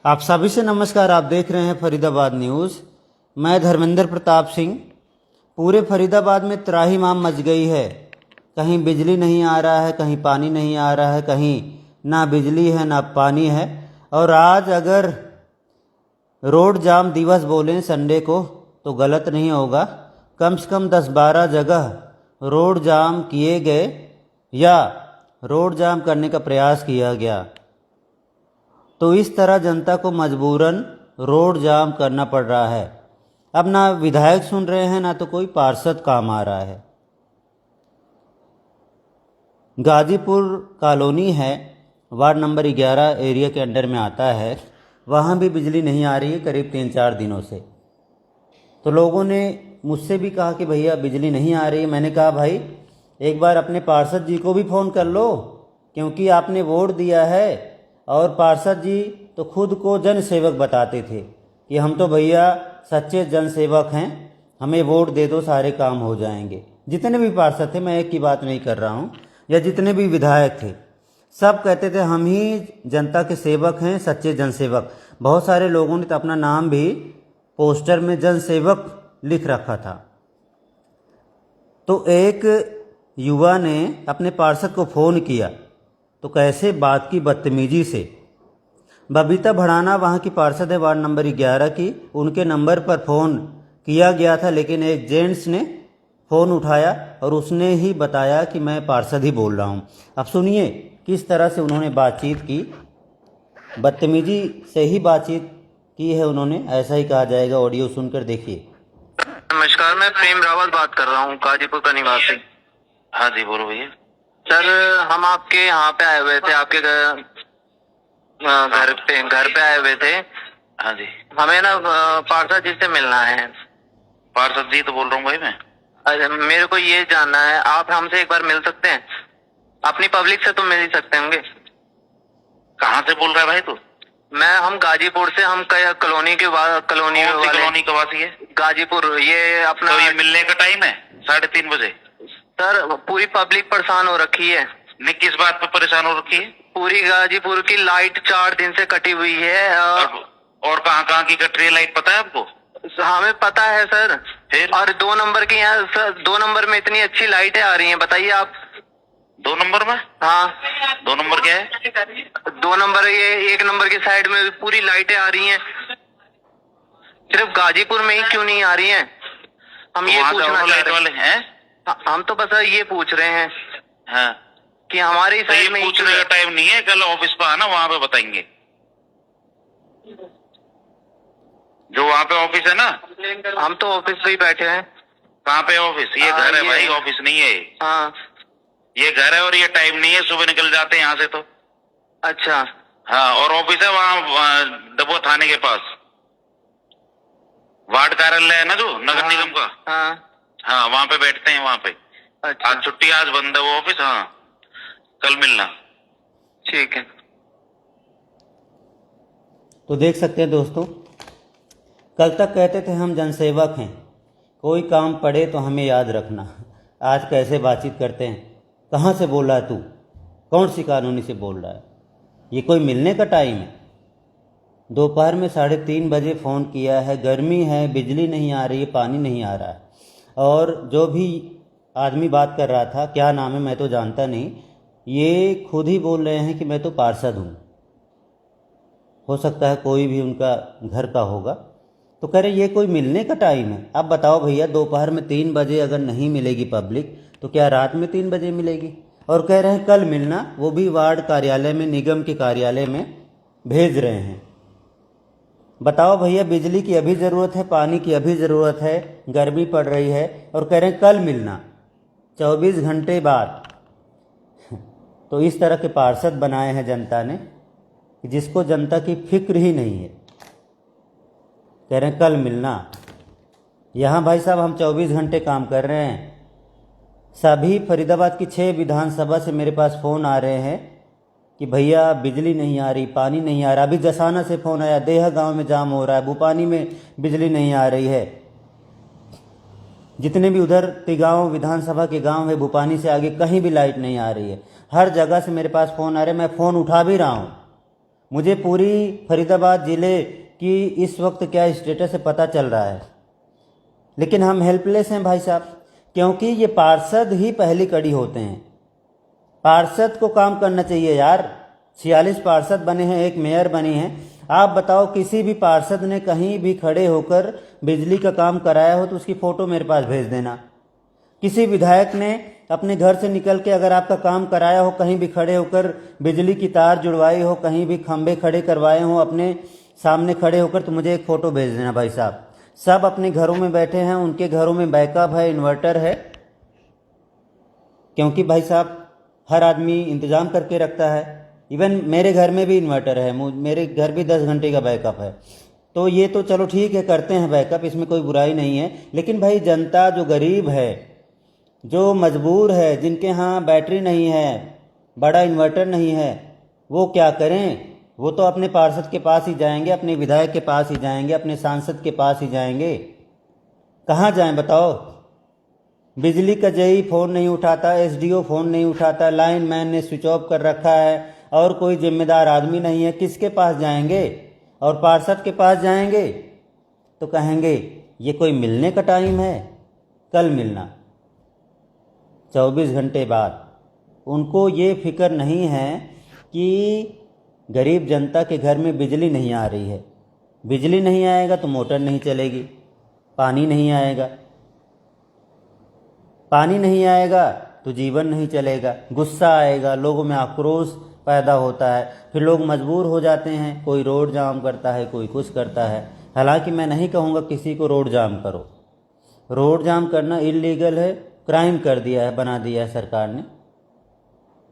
आप सभी से नमस्कार। आप देख रहे हैं फरीदाबाद न्यूज़। मैं धर्मेंद्र प्रताप सिंह। पूरे फरीदाबाद में त्राहिमाम मच गई है। कहीं बिजली नहीं आ रहा है, कहीं पानी नहीं आ रहा है, कहीं ना बिजली है ना पानी है। और आज अगर रोड जाम दिवस बोलें संडे को तो गलत नहीं होगा। कम से कम 10-12 जगह रोड जाम किए गए या रोड जाम करने का प्रयास किया गया। तो इस तरह जनता को मजबूरन रोड जाम करना पड़ रहा है। अब ना विधायक सुन रहे हैं ना तो कोई पार्षद काम आ रहा है। गाजीपुर कॉलोनी है, वार्ड नंबर 11 एरिया के अंडर में आता है। वहाँ भी बिजली नहीं आ रही है करीब 3-4 दिनों से। तो लोगों ने मुझसे भी कहा कि भैया बिजली नहीं आ रही है। मैंने कहा भाई एक बार अपने पार्षद जी को भी फ़ोन कर लो, क्योंकि आपने वोट दिया है। और पार्षद जी तो खुद को जन सेवक बताते थे कि हम तो भैया सच्चे जन सेवक हैं, हमें वोट दे दो सारे काम हो जाएंगे। जितने भी पार्षद थे, मैं एक की बात नहीं कर रहा हूँ, या जितने भी विधायक थे, सब कहते थे हम ही जनता के सेवक हैं, सच्चे जन सेवक। बहुत सारे लोगों ने तो अपना नाम भी पोस्टर में जन सेवक लिख रखा था। तो एक युवा ने अपने पार्षद को फ़ोन किया तो कैसे बात की बदतमीजी से। बबीता भड़ाना वहाँ की पार्षद है, वार्ड नंबर 11 की। उनके नंबर पर फ़ोन किया गया था, लेकिन एक जेंट्स ने फ़ोन उठाया और उसने ही बताया कि मैं पार्षद ही बोल रहा हूँ। अब सुनिए किस तरह से उन्होंने बातचीत की। बदतमीजी से ही बातचीत की है उन्होंने, ऐसा ही कहा जाएगा। ऑडियो सुनकर देखिए। नमस्कार, मैं प्रेम रावत बात कर रहा हूँ, गाजीपुर का निवासी। हाँ जी, बोलो भैया। सर, हम आपके यहाँ पे आए हुए थे, आपके घर पे आए हुए थे। हाँ जी, हमें ना पार्षद जी से मिलना है। पार्षद जी तो बोल रहा हूँ भाई मैं। अरे मेरे को ये जानना है, आप हमसे एक बार मिल सकते हैं? अपनी पब्लिक से तो मिल ही सकते होंगे। कहाँ से बोल रहा है भाई तू? हम गाजीपुर से, हम कॉलोनी के कॉलोनी का वासी है? गाजीपुर। ये अपना तो ये मिलने का टाइम है 3:30 बजे। सर, पूरी पब्लिक परेशान हो रखी है। नहीं, किस बात पे परेशान हो रखी है? पूरी गाजीपुर की लाइट 4 दिन से कटी हुई है। और कहाँ कहाँ की कट रही है लाइट, पता है आपको? हमें पता है सर। फिर? और 2 नंबर की यहाँ सर, 2 नंबर में इतनी अच्छी लाइटें आ रही हैं, बताइए आप। 2 नंबर में? हाँ। 2 नंबर क्या है? 2 नंबर, ये 1 नंबर की साइड में पूरी लाइटें आ रही हैं। सिर्फ गाजीपुर में ही क्यों नहीं आ रही हैं? हम ये पूछना लाइट वाले हैं। हम तो बस ये पूछ रहे हैं। हाँ, कि हमारी तो ये पूछने का टाइम नहीं है। कल ऑफिस पे आना, वहाँ पे बताएंगे। जो वहाँ पे ऑफिस है ना, हम तो ऑफिस पे ही बैठे हैं। कहाँ पे ऑफिस? ये घर है भाई, ऑफिस नहीं है। हाँ, ये घर है और ये टाइम नहीं है। सुबह निकल जाते हैं यहाँ से तो। अच्छा। हाँ, और ऑफिस है वहाँ डबो थाने के पास। वार्ड कार्यालय है ना जो नगर निगम का। हाँ, वहाँ पे बैठते हैं, वहाँ पे। अच्छा। आज छुट्टी, आज बंद है वो ऑफिस। हाँ, कल मिलना। ठीक है। तो देख सकते हैं दोस्तों, कल तक कहते थे हम जनसेवक हैं, कोई काम पड़े तो हमें याद रखना। आज कैसे बातचीत करते हैं। कहाँ से बोल रहा है तू, कौन सी कानूनी से बोल रहा है। ये कोई मिलने का टाइम है? दोपहर में 3:30 बजे फ़ोन किया है, गर्मी है, बिजली नहीं आ रही है, पानी नहीं आ रहा है। और जो भी आदमी बात कर रहा था, क्या नाम है मैं तो जानता नहीं, ये खुद ही बोल रहे हैं कि मैं तो पार्षद हूँ। हो सकता है कोई भी उनका घर का होगा। तो कह रहे ये कोई मिलने का टाइम है? अब बताओ भैया, दोपहर में 3 बजे अगर नहीं मिलेगी पब्लिक तो क्या रात में 3 बजे मिलेगी? और कह रहे हैं कल मिलना, वो भी वार्ड कार्यालय में, निगम के कार्यालय में भेज रहे हैं। बताओ भैया, बिजली की अभी ज़रूरत है, पानी की अभी ज़रूरत है, गर्मी पड़ रही है, और कह रहे हैं कल मिलना 24 घंटे बाद। तो इस तरह के पार्षद बनाए हैं जनता ने, जिसको जनता की फिक्र ही नहीं है। कह रहे हैं कल मिलना। यहाँ भाई साहब हम 24 घंटे काम कर रहे हैं। सभी फरीदाबाद की 6 विधानसभा से मेरे पास फ़ोन आ रहे हैं कि भैया बिजली नहीं आ रही, पानी नहीं आ रहा। अभी जसाना से फ़ोन आया, देहा गांव में जाम हो रहा है, भूपानी में बिजली नहीं आ रही है। जितने भी उधर तिगांव विधानसभा के गांव है, भूपानी से आगे कहीं भी लाइट नहीं आ रही है। हर जगह से मेरे पास फ़ोन आ रहे हैं, मैं फ़ोन उठा भी रहा हूँ। मुझे पूरी फरीदाबाद ज़िले की इस वक्त क्या स्टेटस है पता चल रहा है, लेकिन हम हेल्पलेस हैं भाई साहब, क्योंकि ये पार्षद ही पहली कड़ी होते हैं। पार्षद को काम करना चाहिए यार। 46 पार्षद बने हैं, एक मेयर बनी है। आप बताओ, किसी भी पार्षद ने कहीं भी खड़े होकर बिजली का काम कराया हो तो उसकी फ़ोटो मेरे पास भेज देना। किसी विधायक ने अपने घर से निकल के अगर आपका काम कराया हो, कहीं भी खड़े होकर बिजली की तार जुड़वाई हो, कहीं भी खंभे खड़े करवाए हो अपने सामने खड़े होकर, तो मुझे एक फ़ोटो भेज देना भाई साहब। सब अपने घरों में बैठे हैं, उनके घरों में बैकअप है, इन्वर्टर है, क्योंकि भाई साहब हर आदमी इंतज़ाम करके रखता है। इवन मेरे घर में भी इन्वर्टर है, मेरे घर भी 10 घंटे का बैकअप है। तो ये तो चलो ठीक है, करते हैं बैकअप, इसमें कोई बुराई नहीं है। लेकिन भाई जनता जो गरीब है, जो मजबूर है, जिनके यहाँ बैटरी नहीं है, बड़ा इन्वर्टर नहीं है, वो क्या करें? वो तो अपने पार्षद के पास ही जाएंगे, अपने विधायक के पास ही जाएंगे, अपने सांसद के पास ही जाएंगे। कहाँ जाएं बताओ? बिजली का जेई फ़ोन नहीं उठाता, एसडीओ फ़ोन नहीं उठाता, लाइन मैन ने स्विच ऑफ कर रखा है और कोई जिम्मेदार आदमी नहीं है। किसके पास जाएंगे? और पार्षद के पास जाएंगे तो कहेंगे ये कोई मिलने का टाइम है, कल मिलना 24 घंटे बाद। उनको ये फिक्र नहीं है कि गरीब जनता के घर में बिजली नहीं आ रही है। बिजली नहीं आएगा तो मोटर नहीं चलेगी, पानी नहीं आएगा, पानी नहीं आएगा तो जीवन नहीं चलेगा। गुस्सा आएगा, लोगों में आक्रोश पैदा होता है, फिर लोग मजबूर हो जाते हैं, कोई रोड जाम करता है, कोई कुछ करता है। हालांकि मैं नहीं कहूँगा किसी को रोड जाम करो, रोड जाम करना इलीगल है, क्राइम कर दिया है, बना दिया है सरकार ने।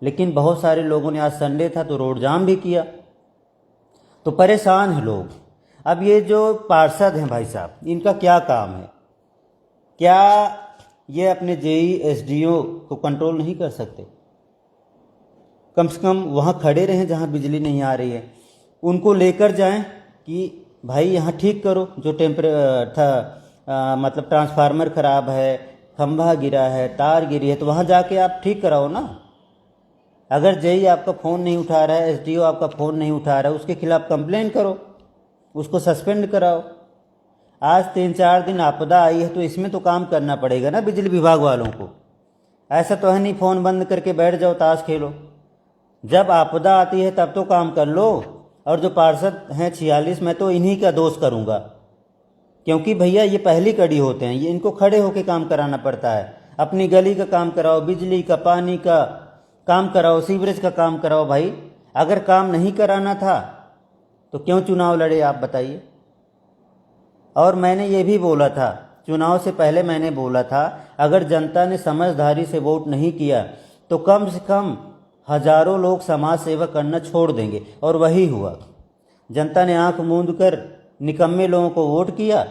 लेकिन बहुत सारे लोगों ने, आज संडे था तो रोड जाम भी किया, तो परेशान हैं लोग। अब ये जो पार्षद हैं भाई साहब, इनका क्या काम है? क्या ये अपने जेई एसडीओ को कंट्रोल नहीं कर सकते? कम से कम वहाँ खड़े रहें जहाँ बिजली नहीं आ रही है, उनको लेकर जाएं कि भाई यहाँ ठीक करो, जो मतलब ट्रांसफार्मर ख़राब है, खंभा गिरा है, तार गिरी है, तो वहाँ जाके आप ठीक कराओ ना। अगर जेई आपका फ़ोन नहीं उठा रहा है, एसडीओ आपका फ़ोन नहीं उठा रहा है, उसके खिलाफ कंप्लेन करो, उसको सस्पेंड कराओ। आज 3-4 दिन आपदा आई है तो इसमें तो काम करना पड़ेगा ना बिजली विभाग वालों को। ऐसा तो है नहीं फ़ोन बंद करके बैठ जाओ ताश खेलो। जब आपदा आती है तब तो काम कर लो। और जो पार्षद हैं 46, मैं तो इन्हीं का दोष करूँगा, क्योंकि भैया ये पहली कड़ी होते हैं, ये इनको खड़े होकर काम कराना पड़ता है। अपनी गली का काम कराओ, बिजली का, पानी का काम कराओ, सीवरेज का काम कराओ। भाई अगर काम नहीं कराना था तो क्यों चुनाव लड़े आप बताइए? और मैंने ये भी बोला था, चुनाव से पहले मैंने बोला था, अगर जनता ने समझदारी से वोट नहीं किया तो कम से कम हजारों लोग समाज सेवा करना छोड़ देंगे। और वही हुआ। जनता ने आंख मूंद कर निकम्मे लोगों को वोट किया,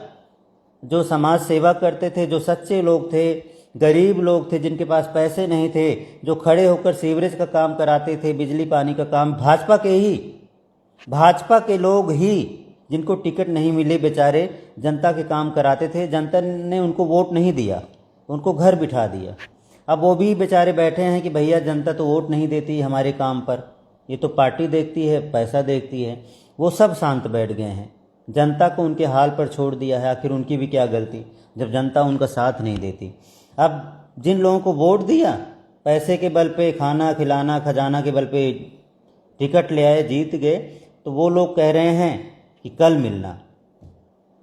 जो समाज सेवा करते थे, जो सच्चे लोग थे, गरीब लोग थे, जिनके पास पैसे नहीं थे, जो खड़े होकर सीवरेज का काम कराते थे, बिजली पानी का काम, भाजपा के लोग ही, जिनको टिकट नहीं मिले बेचारे, जनता के काम कराते थे। जनता ने उनको वोट नहीं दिया, उनको घर बिठा दिया। अब वो भी बेचारे बैठे हैं कि भैया जनता तो वोट नहीं देती हमारे काम पर, ये तो पार्टी देखती है, पैसा देखती है। वो सब शांत बैठ गए हैं, जनता को उनके हाल पर छोड़ दिया है। आखिर उनकी भी क्या गलती जब जनता उनका साथ नहीं देती? अब जिन लोगों को वोट दिया, पैसे के बल पे, खाना खिलाना, खजाना के बल पे टिकट ले आए, जीत गए, तो वो लोग कह रहे हैं कि कल मिलना।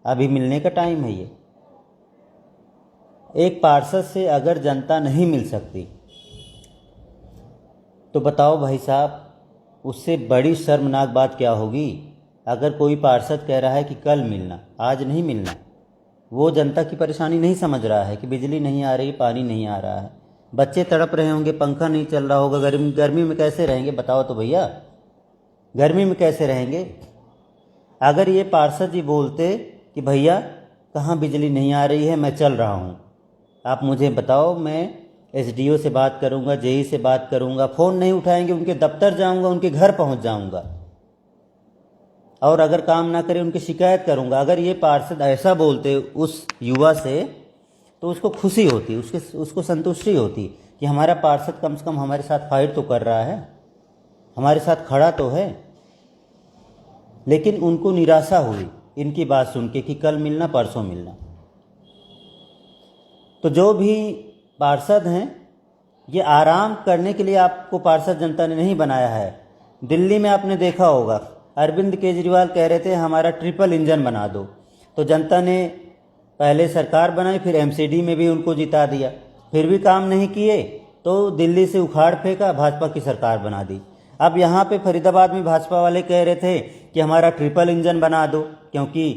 अभी मिलने का टाइम है ये। एक पार्षद से अगर जनता नहीं मिल सकती तो बताओ भाई साहब, उससे बड़ी शर्मनाक बात क्या होगी? अगर कोई पार्षद कह रहा है कि कल मिलना, आज नहीं मिलना, वो जनता की परेशानी नहीं समझ रहा है कि बिजली नहीं आ रही, पानी नहीं आ रहा है, बच्चे तड़प रहे होंगे, पंखा नहीं चल रहा होगा, गर्मी में कैसे रहेंगे बताओ तो भैया, गर्मी में कैसे रहेंगे? अगर ये पार्षद जी बोलते कि भैया कहाँ बिजली नहीं आ रही है, मैं चल रहा हूँ, आप मुझे बताओ, मैं एसडीओ से बात करूँगा, जेई से बात करूँगा, फ़ोन नहीं उठाएंगे, उनके दफ्तर जाऊँगा, उनके घर पहुँच जाऊँगा, और अगर काम ना करे उनकी शिकायत करूँगा। अगर ये पार्षद ऐसा बोलते उस युवा से तो उसको खुशी होती, उसको संतुष्टि होती कि हमारा पार्षद कम से कम हमारे साथ फाइट तो कर रहा है, हमारे साथ खड़ा तो है। लेकिन उनको निराशा हुई इनकी बात सुन के कि कल मिलना परसों मिलना। तो जो भी पार्षद हैं ये आराम करने के लिए आपको पार्षद जनता ने नहीं बनाया है। दिल्ली में आपने देखा होगा अरविंद केजरीवाल कह रहे थे हमारा ट्रिपल इंजन बना दो, तो जनता ने पहले सरकार बनाई, फिर एमसीडी में भी उनको जिता दिया, फिर भी काम नहीं किए तो दिल्ली से उखाड़ फेंका, भाजपा की सरकार बना दी। अब यहाँ पे फरीदाबाद में भाजपा वाले कह रहे थे कि हमारा ट्रिपल इंजन बना दो, क्योंकि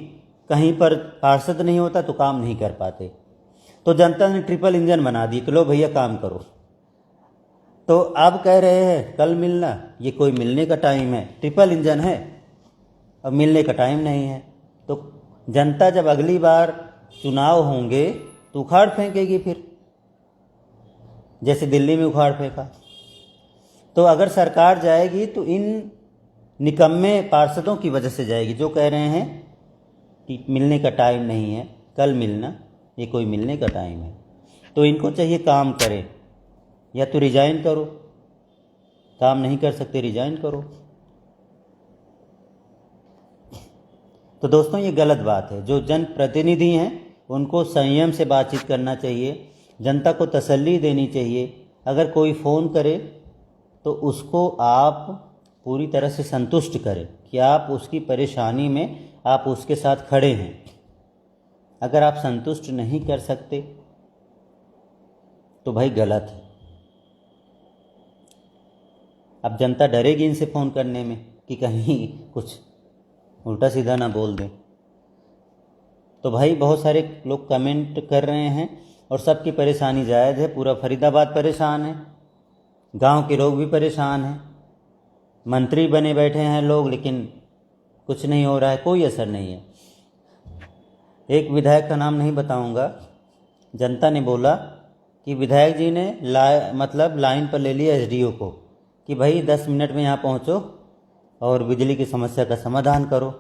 कहीं पर पार्षद नहीं होता तो काम नहीं कर पाते। तो जनता ने ट्रिपल इंजन बना दी कि लो भैया काम करो। तो अब कह रहे हैं कल मिलना, ये कोई मिलने का टाइम है? ट्रिपल इंजन है, अब मिलने का टाइम नहीं है। तो जनता जब अगली बार चुनाव होंगे तो उखाड़ फेंकेगी फिर, जैसे दिल्ली में उखाड़ फेंका। तो अगर सरकार जाएगी तो इन निकम्मे पार्षदों की वजह से जाएगी जो कह रहे हैं कि मिलने का टाइम नहीं है, कल मिलना, ये कोई मिलने का टाइम है। तो इनको चाहिए काम करें, या तो रिजाइन करो, काम नहीं कर सकते रिजाइन करो। तो दोस्तों ये गलत बात है। जो जनप्रतिनिधि हैं उनको संयम से बातचीत करना चाहिए, जनता को तसल्ली देनी चाहिए। अगर कोई फ़ोन करे तो उसको आप पूरी तरह से संतुष्ट करें कि आप उसकी परेशानी में आप उसके साथ खड़े हैं। अगर आप संतुष्ट नहीं कर सकते तो भाई गलत है। अब जनता डरेगी इनसे फ़ोन करने में कि कहीं कुछ उल्टा सीधा ना बोल दें। तो भाई बहुत सारे लोग कमेंट कर रहे हैं और सबकी परेशानी जायज़ है। पूरा फरीदाबाद परेशान है, गांव के लोग भी परेशान हैं, मंत्री बने बैठे हैं लोग, लेकिन कुछ नहीं हो रहा है, कोई असर नहीं है। एक विधायक का नाम नहीं बताऊंगा, जनता ने बोला कि विधायक जी ने लाइन पर ले लिया एसडीओ को कि भाई 10 मिनट में यहाँ पहुँचो और बिजली की समस्या का समाधान करो,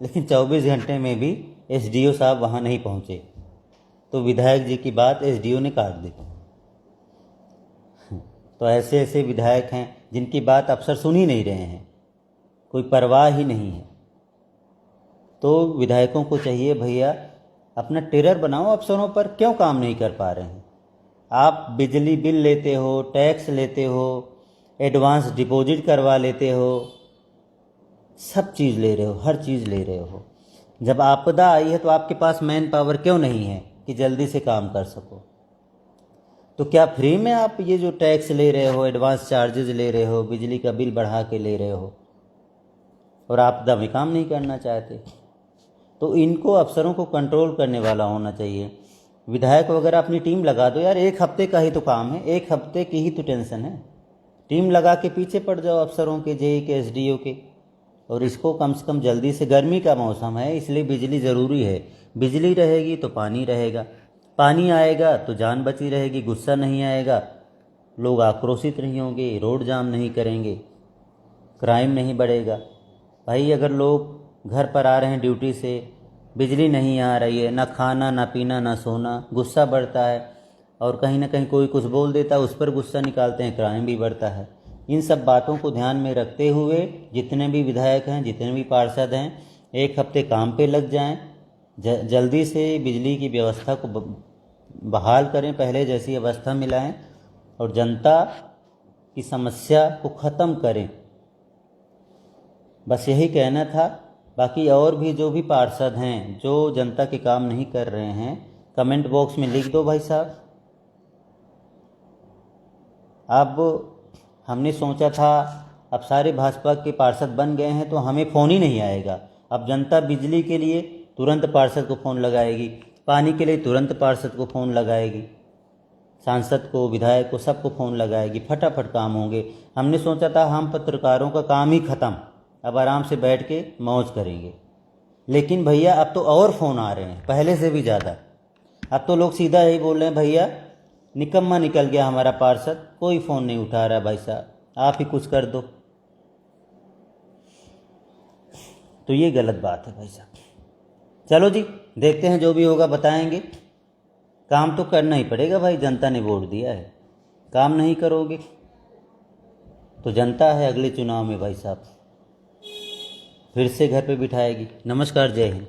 लेकिन 24 घंटे में भी एसडीओ साहब वहाँ नहीं पहुँचे। तो विधायक जी की बात एसडीओ ने काट दी। तो ऐसे ऐसे विधायक हैं जिनकी बात अफसर सुन ही नहीं रहे हैं, कोई परवाह ही नहीं है। तो विधायकों को चाहिए भैया अपना टेरर बनाओ, अफसरों पर क्यों काम नहीं कर पा रहे हैं? आप बिजली बिल लेते हो, टैक्स लेते हो, एडवांस डिपॉजिट करवा लेते हो, सब चीज़ ले रहे हो, हर चीज़ ले रहे हो। जब आपदा आई है तो आपके पास मैन पावर क्यों नहीं है कि जल्दी से काम कर सको? तो क्या फ्री में आप ये जो टैक्स ले रहे हो, एडवांस चार्जेस ले रहे हो, बिजली का बिल बढ़ा के ले रहे हो और आपदा में काम नहीं करना चाहते? तो इनको अफसरों को कंट्रोल करने वाला होना चाहिए। विधायक वगैरह अपनी टीम लगा दो यार, 1 हफ्ते का ही तो काम है, 1 हफ्ते की ही तो टेंशन है। टीम लगा के पीछे पड़ जाओ अफसरों के, जेई के, एसडीओ के, और इसको कम से कम जल्दी से, गर्मी का मौसम है इसलिए बिजली ज़रूरी है। बिजली रहेगी तो पानी रहेगा, पानी आएगा तो जान बची रहेगी, गुस्सा नहीं आएगा, लोग आक्रोशित नहीं होंगे, रोड जाम नहीं करेंगे, क्राइम नहीं बढ़ेगा। भाई अगर लोग घर पर आ रहे हैं ड्यूटी से, बिजली नहीं आ रही है, ना खाना ना पीना ना सोना, गुस्सा बढ़ता है, और कहीं ना कहीं कोई कुछ बोल देता है उस पर गुस्सा निकालते हैं, क्राइम भी बढ़ता है। इन सब बातों को ध्यान में रखते हुए जितने भी विधायक हैं, जितने भी पार्षद हैं, 1 हफ्ते काम पे लग जाएं, जल्दी से बिजली की व्यवस्था को बहाल करें, पहले जैसी अवस्था में लाएं और जनता की समस्या को ख़त्म करें। बस यही कहना था। बाकी और भी जो भी पार्षद हैं जो जनता के काम नहीं कर रहे हैं, कमेंट बॉक्स में लिख दो भाई साहब। अब हमने सोचा था अब सारे भाजपा के पार्षद बन गए हैं तो हमें फ़ोन ही नहीं आएगा। अब जनता बिजली के लिए तुरंत पार्षद को फ़ोन लगाएगी, पानी के लिए तुरंत पार्षद को फ़ोन लगाएगी, सांसद को, विधायक को, सबको फ़ोन लगाएगी, फटाफट काम होंगे। हमने सोचा था हम पत्रकारों का काम ही ख़त्म, अब आराम से बैठ के मौज करेंगे। लेकिन भैया अब तो और फ़ोन आ रहे हैं पहले से भी ज़्यादा। अब तो लोग सीधा यही बोल रहे हैं, भैया निकम्मा निकल गया हमारा पार्षद, कोई फ़ोन नहीं उठा रहा, भाई साहब आप ही कुछ कर दो। तो ये गलत बात है भाई साहब। चलो जी, देखते हैं जो भी होगा बताएंगे। काम तो करना ही पड़ेगा भाई, जनता ने वोट दिया है। काम नहीं करोगे तो जनता है अगले चुनाव में भाई साहब। फिर से घर पे बिठाएगी। नमस्कार, जय हिंद।